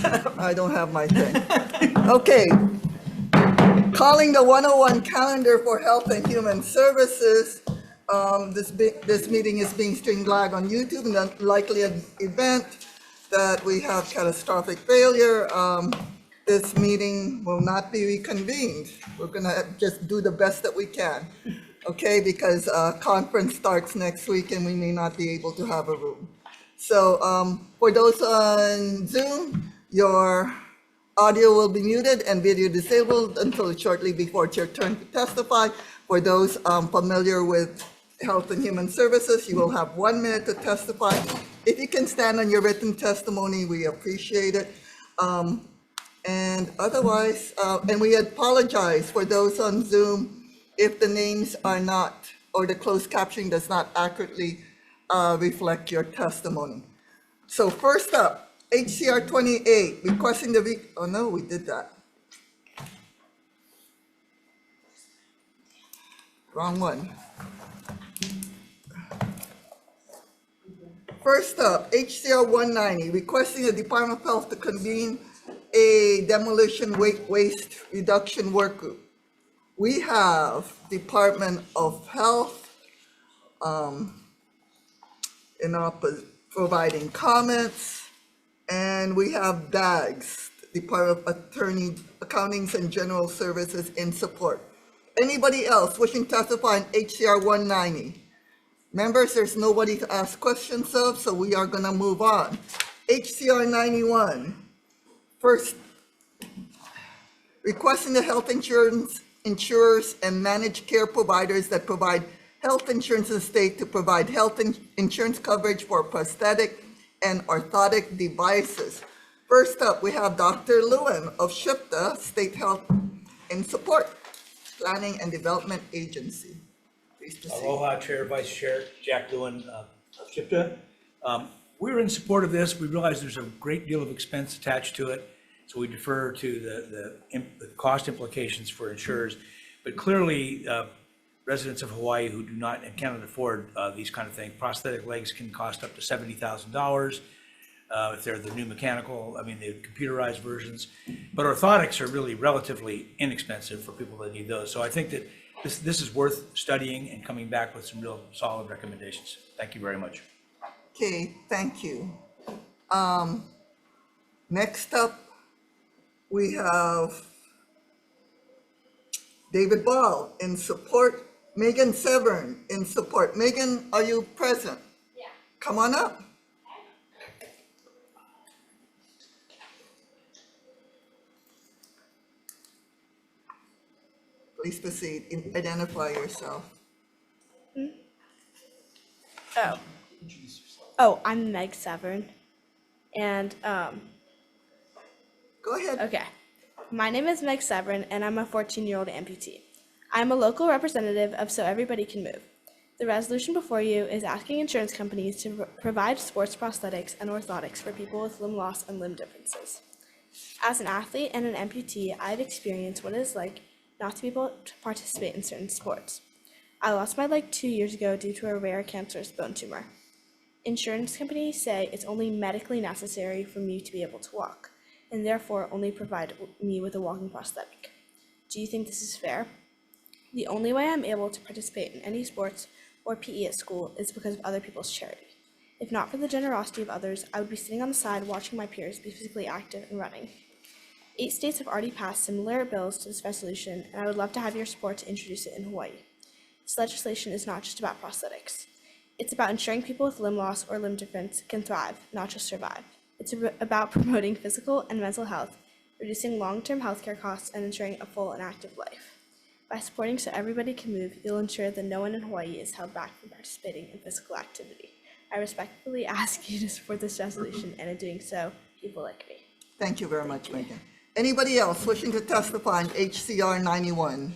I don't have my thing. Okay. Calling the 101 calendar for Health and Human Services. This meeting is being streamed live on YouTube, and likely an event that we have catastrophic failure. This meeting will not be reconvened. We're gonna just do the best that we can, okay? Because conference starts next week and we may not be able to have a room. So for those on Zoom, your audio will be muted and video disabled until shortly before it's your turn to testify. For those familiar with Health and Human Services, you will have 1 minute to testify. If you can stand on your written testimony, we appreciate it. And otherwise, and we apologize for those on Zoom if the names are not, or the closed captioning does not accurately reflect your testimony. So first up, HCR 28, requesting the, oh no, we did that. Wrong one. First up, HCR 190, requesting the Department of Health to convene a demolition waste reduction work group. We have Department of Health providing comments, and we have DAGS, Department of Accountings and General Services, in support. Anybody else wishing to testify on HCR 190? Members, there's nobody to ask questions of, so we are gonna move on. HCR 91. First, requesting the health insurers and managed care providers that provide health insurance in the state to provide health insurance coverage for prosthetic and orthotic devices. First up, we have Dr. Lewin of SHPTA, State Health and Support Planning and Development Agency. Please proceed. Aloha, Chair, Vice Chair, Jack Lewin of SHPTA. We're in support of this. We realize there's a great deal of expense attached to it, so we defer to the cost implications for insurers. But clearly, residents of Hawaii who do not and cannot afford these kind of things, prosthetic legs can cost up to $70,000 if they're the new mechanical, the computerized versions. But orthotics are really relatively inexpensive for people that need those. So I think that this is worth studying and coming back with some real solid recommendations. Thank you very much. Okay, thank you. Next up, we have David Ball in support, Megan Severn in support. Megan, are you present? Yeah. Come on up. Please proceed. Identify yourself. Oh, I'm Meg Severn. And, Go ahead. okay. My name is Meg Severn, and I'm a 14-year-old amputee. I'm a local representative of So Everybody Can Move. The resolution before you is asking insurance companies to provide sports prosthetics and orthotics for people with limb loss and limb differences. As an athlete and an amputee, I've experienced what it is like not to be able to participate in certain sports. I lost my leg 2 years ago due to a rare cancerous bone tumor. Insurance companies say it's only medically necessary for me to be able to walk, and therefore only provide me with a walking prosthetic. Do you think this is fair? The only way I'm able to participate in any sports or PE at school is because of other people's charity. If not for the generosity of others, I would be sitting on the side watching my peers be physically active and running. 8 states have already passed similar bills to this resolution, and I would love to have your support to introduce it in Hawaii. This legislation is not just about prosthetics. It's about ensuring people with limb loss or limb difference can thrive, not just survive. It's about promoting physical and mental health, reducing long-term healthcare costs, and ensuring a full and active life. By supporting So Everybody Can Move, you'll ensure that no one in Hawaii is held back from participating in physical activity. I respectfully ask you to support this resolution, and in doing so, people like me. Thank you very much, Megan. Anybody else wishing to testify on HCR 91?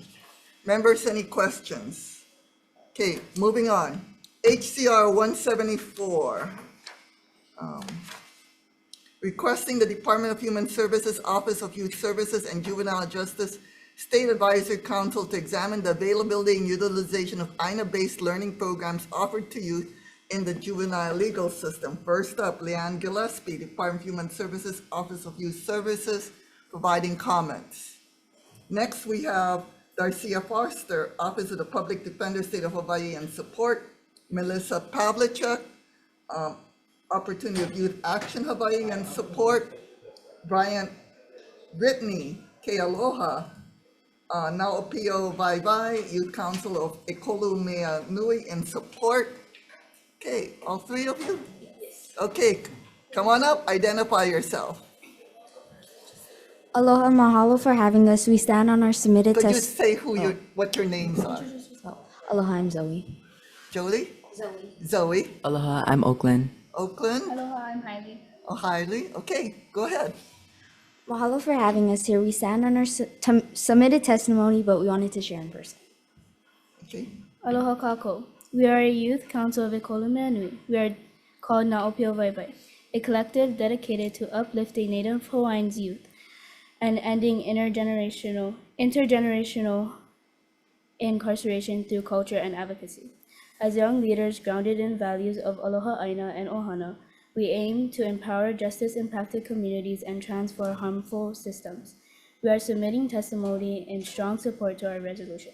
Members, any questions? Okay, moving on. HCR 174. Requesting the Department of Human Services, Office of Youth Services and Juvenile Justice State Advisory Council to examine the availability and utilization of INA-based learning programs offered to youth in the juvenile legal system. First up, Leanne Gillespie, Department of Human Services, Office of Youth Services, providing comments. Next, we have Darcia Foster, Office of the Public Defender, State of Hawaii, and support. Melissa Pavlicek, Opportunity of Youth Action Hawaii, and support. Brian Brittany Kealoha, Naopio Vaivai, Youth Council of Ekolu Mea Nui, in support. Okay, all three of you? Okay, come on up, identify yourself. Aloha, mahalo for having us. We stand on our submitted Could you test. say what your names are? Aloha, I'm Zoe. Jody? Zoe. Aloha, I'm Oakland. Oakland? Aloha, I'm Hailey. Oh, Hailey. Okay, go ahead. Mahalo for having us here. We stand on our submitted testimony, but we wanted to share in person. Okay. Aloha kako. We are a youth council of Ekolu Nui. We are called Naopio Vaibai, a collective dedicated to uplifting Native Hawaiians youth and ending intergenerational incarceration through culture and advocacy. As young leaders grounded in values of aloha aina and ohana, we aim to empower justice-impacted communities and transform harmful systems. We are submitting testimony in strong support to our resolution.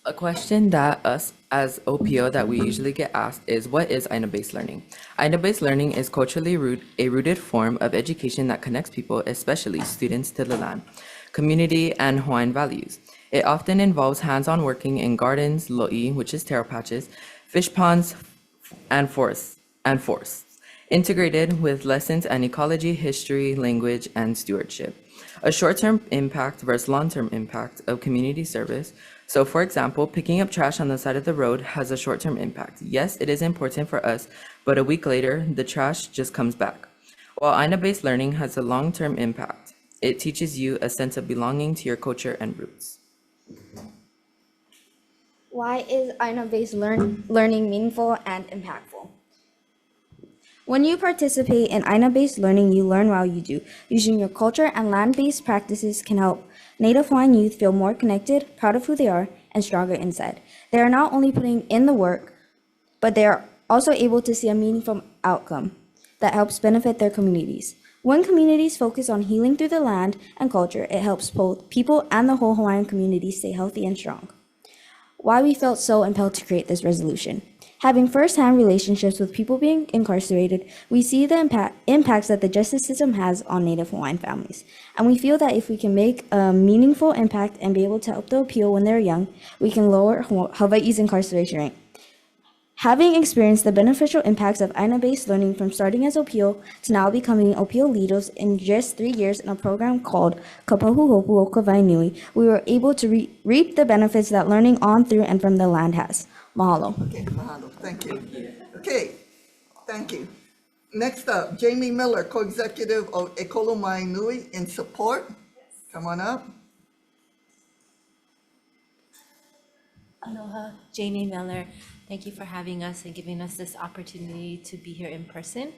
A question that us as OPO that we usually get asked is, what is Aina-based learning? Aina-based learning is culturally a rooted form of education that connects people, especially students, to the land, community, and Hawaiian values. It often involves hands-on working in gardens, lo'i, which is taro patches, fish ponds, and forests, integrated with lessons in ecology, history, language, and stewardship. A short-term impact versus long-term impact of community service. So for example, picking up trash on the side of the road has a short-term impact. Yes, it is important for us, but a week later, the trash just comes back. While Aina-based learning has a long-term impact, it teaches you a sense of belonging to your culture and roots. Why is Aina-based learning meaningful and impactful? When you participate in Aina-based learning, you learn while you do. Using your culture and land-based practices can help Native Hawaiian youth feel more connected, proud of who they are, and stronger inside. They are not only putting in the work, but they are also able to see a meaningful outcome that helps benefit their communities. When communities focus on healing through the land and culture, it helps both people and the whole Hawaiian community stay healthy and strong. Why we felt so impelled to create this resolution. Having first-hand relationships with people being incarcerated, we see the impacts that the justice system has on Native Hawaiian families. And we feel that if we can make a meaningful impact and be able to help the appeal when they're young, we can lower Hawaii's incarceration rate. Having experienced the beneficial impacts of Aina-based learning from starting as OPO to now becoming OPO leaders in just 3 years in a program called Kapahu Hopu o Kawai Nui, we were able to reap the benefits that learning on, through, and from the land has. Mahalo. Okay, mahalo. Thank you. Okay, thank you. Next up, Jamie Miller, co-executive of Ekolu Mea Nui, in support. Come on up. Aloha, Jamie Miller. Thank you for having us and giving us this opportunity to be here in person.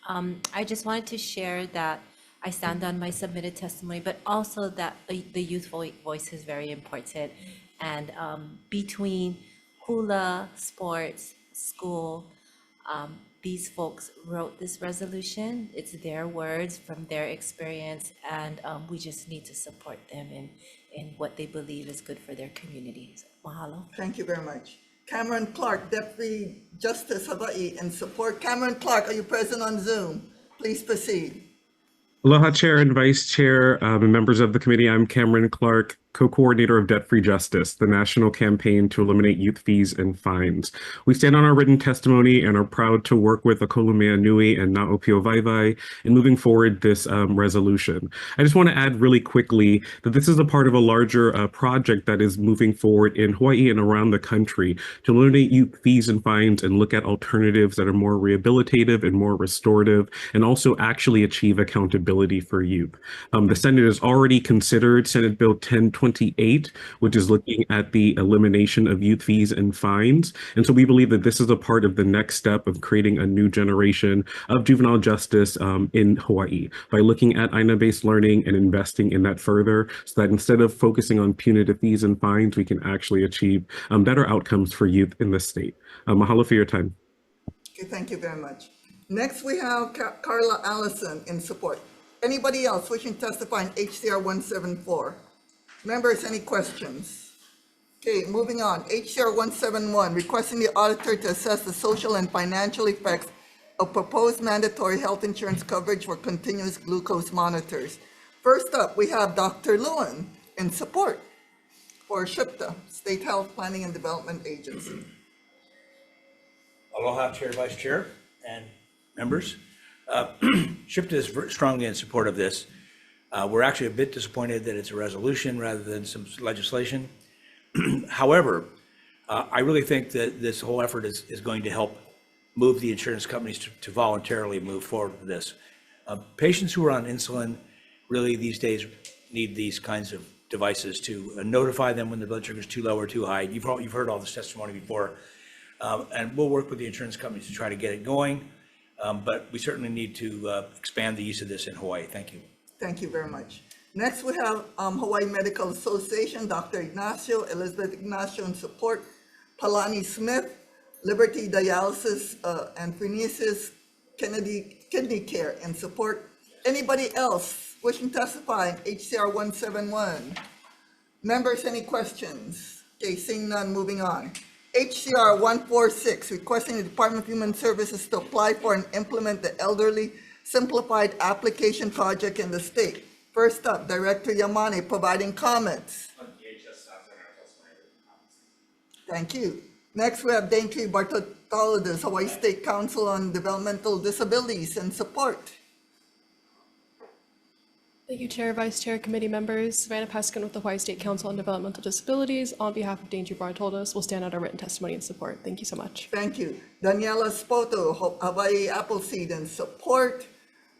I just wanted to share that I stand on my submitted testimony, but also that the youth voice is very important. And between hula, sports, school, these folks wrote this resolution. It's their words from their experience, and we just need to support them in what they believe is good for their communities. Mahalo. Thank you very much. Cameron Clark, Deputy Justice Hawaii, in support. Cameron Clark, are you present on Zoom? Please proceed. Aloha, Chair and Vice Chair, and members of the committee. I'm Cameron Clark, co-coordinator of Debt-Free Justice, the national campaign to eliminate youth fees and fines. We stand on our written testimony and are proud to work with Ekolu Mea Nui and Naopio Vaivai in moving forward this resolution. I just want to add really quickly that this is a part of a larger project that is moving forward in Hawaii and around the country to eliminate youth fees and fines and look at alternatives that are more rehabilitative and more restorative, and also actually achieve accountability for youth. The Senate has already considered Senate Bill 1020 28, which is looking at the elimination of youth fees and fines. And so we believe that this is a part of the next step of creating a new generation of juvenile justice in Hawaii by looking at INA-based learning and investing in that further so that instead of focusing on punitive fees and fines, we can actually achieve better outcomes for youth in the state. Mahalo for your time. Okay, thank you very much. Next, we have Carla Allison in support. Anybody else wishing to testify in HCR 174? Members, any questions? Okay, moving on. HCR 171, requesting the auditor to assess the social and financial effects of proposed mandatory health insurance coverage for continuous glucose monitors. First up, we have Dr. Lewin in support for SHPTA, State Health Planning and Development Agency. Aloha, Chair, Vice Chair, and members. SHPTA is strongly in support of this. We're actually a bit disappointed that it's a resolution rather than some legislation. However, I really think that this whole effort is going to help move the insurance companies to voluntarily move forward with this. Patients who are on insulin really these days need these kinds of devices to notify them when the blood sugar is too low or too high. You've heard all this testimony before. And we'll work with the insurance companies to try to get it going. But we certainly need to expand the use of this in Hawaii. Thank you. Thank you very much. Next, we have Hawaii Medical Association, Dr. Ignacio, Elizabeth Ignacio in support, Palani Smith, Liberty Dialysis and Phrenesis, Kidney Care in support. Anybody else wishing to testify in HCR 171? Members, any questions? Okay, seeing none, moving on. HCR 146, requesting the Department of Human Services to apply for and implement the Elderly Simplified Application Project in the state. First up, Director Yamane providing comments. Thank you. Next, we have Daintree Bartolodis, Hawaii State Council on Developmental Disabilities in support. Thank you, Chair, Vice Chair, committee members. Savannah Peskin with the Hawaii State Council on Developmental Disabilities. On behalf of Daintree Bartolodis, will stand out our written testimony in support. Thank you so much. Thank you. Daniela Spoto, Hawaii Appleseed in support.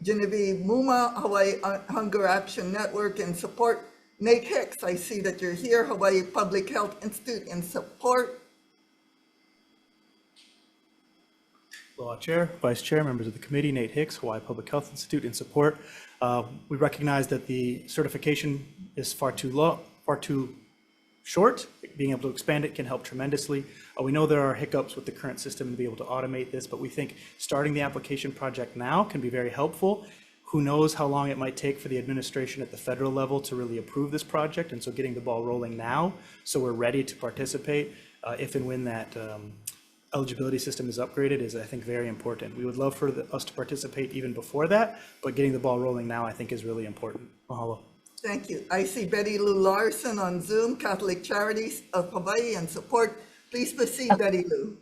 Genevieve Muma, Hawaii Hunger Action Network in support. Nate Hicks, I see that you're here, Hawaii Public Health Institute in support. Aloha, Chair, Vice Chair, members of the committee, Nate Hicks, Hawaii Public Health Institute in support. We recognize that the certification is far too short. Being able to expand it can help tremendously. We know there are hiccups with the current system and be able to automate this, but we think starting the application project now can be very helpful. Who knows how long it might take for the administration at the federal level to really approve this project, and so getting the ball rolling now so we're ready to participate if and when that eligibility system is upgraded is, I think, very important. We would love for us to participate even before that, but getting the ball rolling now, I think, is really important. Mahalo. Thank you. I see Betty Lou Larson on Zoom, Catholic Charities of Hawaii in support. Please proceed, Betty Lou.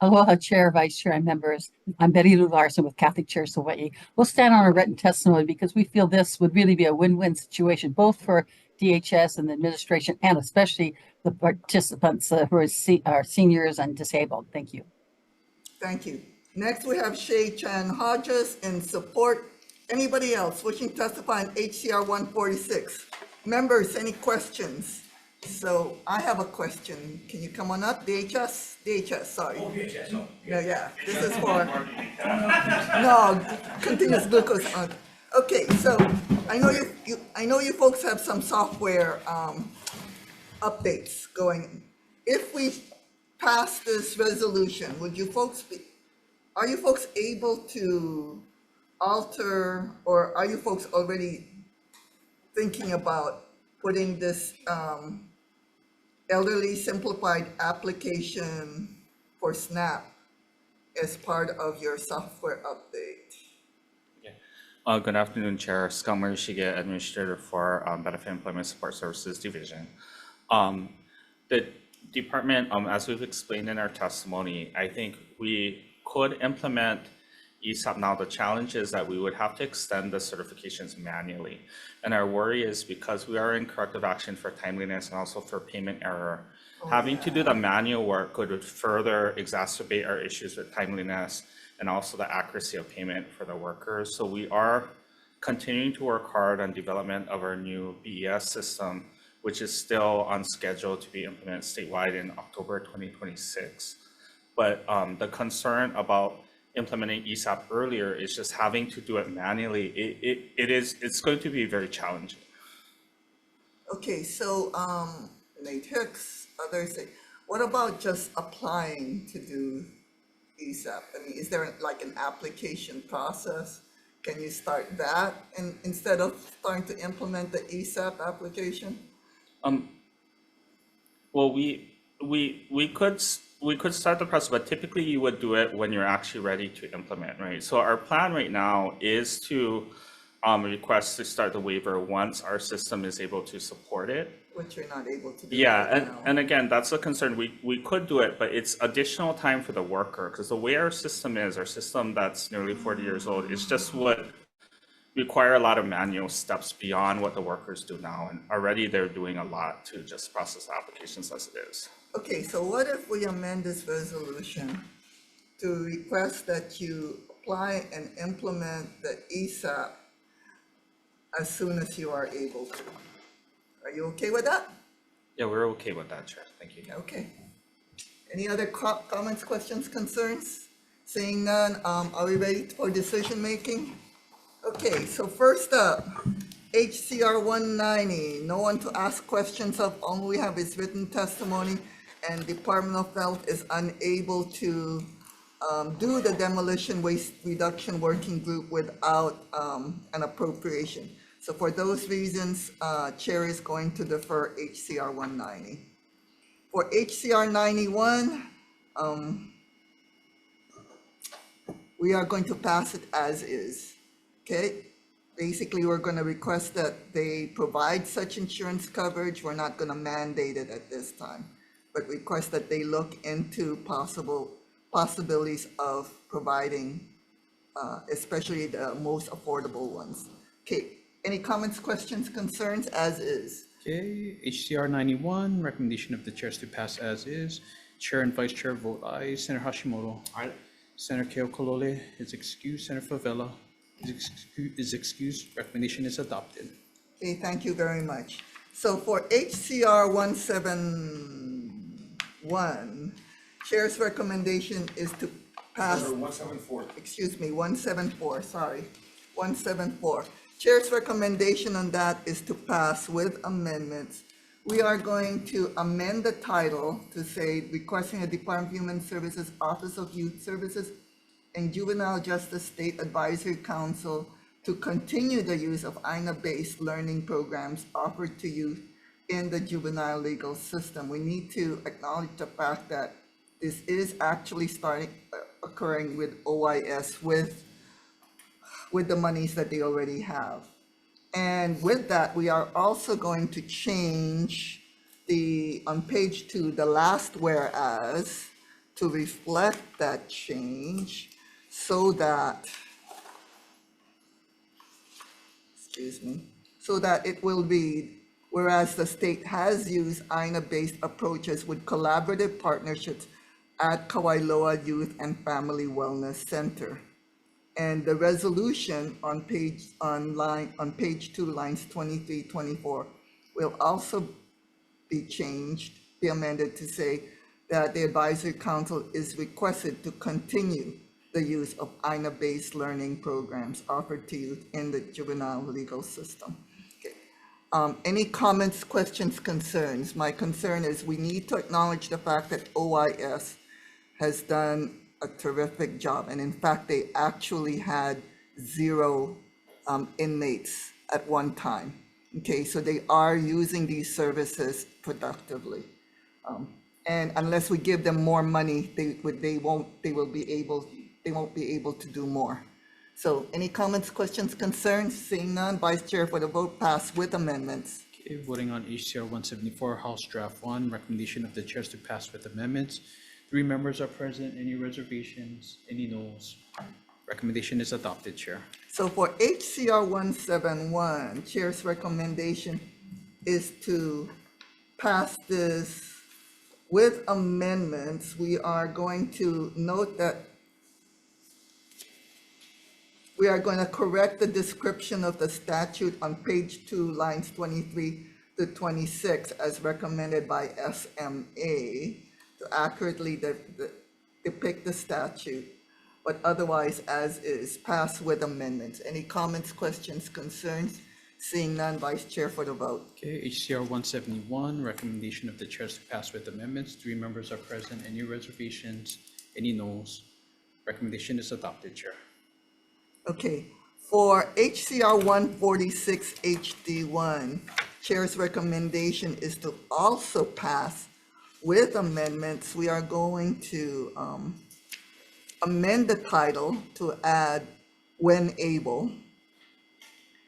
Aloha, Chair, Vice Chair, and members. I'm Betty Lou Larson with Catholic Charities of Hawaii. We'll stand on our written testimony because we feel this would really be a win-win situation, both for DHS and the administration, and especially the participants who are seniors and disabled. Thank you. Thank you. Next, we have Shay Chan Hodges in support. Anybody else wishing to testify in HCR 146? Members, any questions? So I have a question. Can you come on up? DHS, sorry. Oh, DHS, oh. Yeah. This is for, no, continuous glucose. Okay, so I know you folks have some software updates going. If we pass this resolution, are you folks able to alter, or are you folks already thinking about putting this elderly simplified application for SNAP as part of your software update? Good afternoon, Chair. Scott Morishige, Administrator for Benefit Employment Support Services Division. The department, as we've explained in our testimony, I think we could implement ESOP now. The challenge is that we would have to extend the certifications manually. And our worry is because we are in corrective action for timeliness and also for payment error, having to do the manual work could further exacerbate our issues with timeliness and also the accuracy of payment for the workers. So we are continuing to work hard on development of our new BES system, which is still on schedule to be implemented statewide in October 2026. But the concern about implementing ESAP earlier is just having to do it manually. It's going to be very challenging. Okay, so, Nate Hicks, others say, what about just applying to do ESAP? I mean, is there like an application process? Can you start that instead of starting to implement the ESAP application? Well, we could start the process, but typically you would do it when you're actually ready to implement, right? So our plan right now is to request to start the waiver once our system is able to support it. Which you're not able to do Yeah, right now. and again, that's a concern. We could do it, but it's additional time for the worker, because the way our system is, our system that's nearly 40 years old, it's just what require a lot of manual steps beyond what the workers do now. And already they're doing a lot to just process the applications as it is. Okay, so what if we amend this resolution to request that you apply and implement the ESAP as soon as you are able to? Are you okay with that? Yeah, we're okay with that, Chair. Thank you. Okay. Any other comments, questions, concerns? Seeing none, are we ready for decision making? Okay, so first up, HCR 190, no one to ask questions of, all we have is written testimony, and Department of Health is unable to do the demolition waste reduction working group without an appropriation. So for those reasons, Chair is going to defer HCR 190. For HCR 91, we are going to pass it as is. Okay, basically, we're going to request that they provide such insurance coverage. We're not going to mandate it at this time, but request that they look into possibilities of providing, especially the most affordable ones. Okay, any comments, questions, concerns, as is? Okay, HCR 91, recommendation of the chairs to pass as is. Chair and Vice Chair vote aye. Senator Hashimoto. Aye. Senator Keokolole is excused. Senator Favela is excused. Recommendation is adopted. Okay, thank you very much. So for HCR 171, Chair's recommendation is to pass. 174. Excuse me, 174, sorry, 174. Chair's recommendation on that is to pass with amendments. We are going to amend the title to say, requesting the Department of Human Services Office of Youth Services and Juvenile Justice State Advisory Council to continue the use of INA-based learning programs offered to youth in the juvenile legal system. We need to acknowledge the fact that this is actually occurring with OIS with the monies that they already have. And with that, we are also going to change on page 2, the last whereas, to reflect that change so that, so that it will read, whereas the state has used INA-based approaches with collaborative partnerships at Kawailoa Youth and Family Wellness Center. And the resolution on page 2, lines 23, 24, will also be amended to say that the advisory council is requested to continue the use of INA-based learning programs offered to youth in the juvenile legal system. Okay. Any comments, questions, concerns? My concern is we need to acknowledge the fact that OIS has done a terrific job. And in fact, they actually had 0 inmates at one time. Okay, so they are using these services productively. And unless we give them more money, they won't be able to do more. So any comments, questions, concerns? Seeing none, Vice Chair for the vote, pass with amendments. Okay, voting on HCR 174, House Draft 1, recommendation of the chairs to pass with amendments. 3 members are present. Any reservations? Any noes? Recommendation is adopted, Chair. So for HCR 171, Chair's recommendation is to pass this with amendments. We are going to note that we are going to correct the description of the statute on page 2, lines 23 to 26 as recommended by SMA to accurately depict the statute, but otherwise as is, passed with amendments. Any comments, questions, concerns? Seeing none, Vice Chair for the vote. Okay, HCR 171, recommendation of the chair is to pass with amendments. 3 members are present. Any reservations? Any noes? Recommendation is adopted, Chair. Okay, for HCR 146 HD1, Chair's recommendation is to also pass with amendments. We are going to amend the title to add "when able"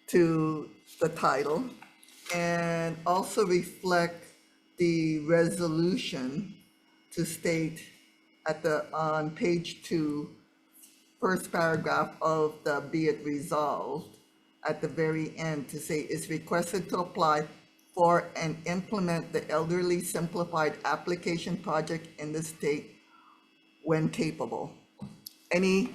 to the title, and also reflect the resolution to state on page 2, first paragraph of the "be it resolved" at the very end, to say is requested to apply for and implement the elderly simplified application project in the state when capable. Any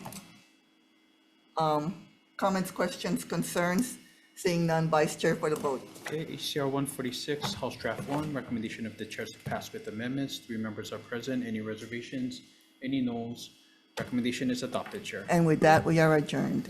comments, questions, concerns? Seeing none, Vice Chair for the vote. Okay, HCR 146, House Draft 1, recommendation of the chair is to pass with amendments. 3 members are present. Any reservations? Any noes? Recommendation is adopted, Chair. And with that, we are adjourned.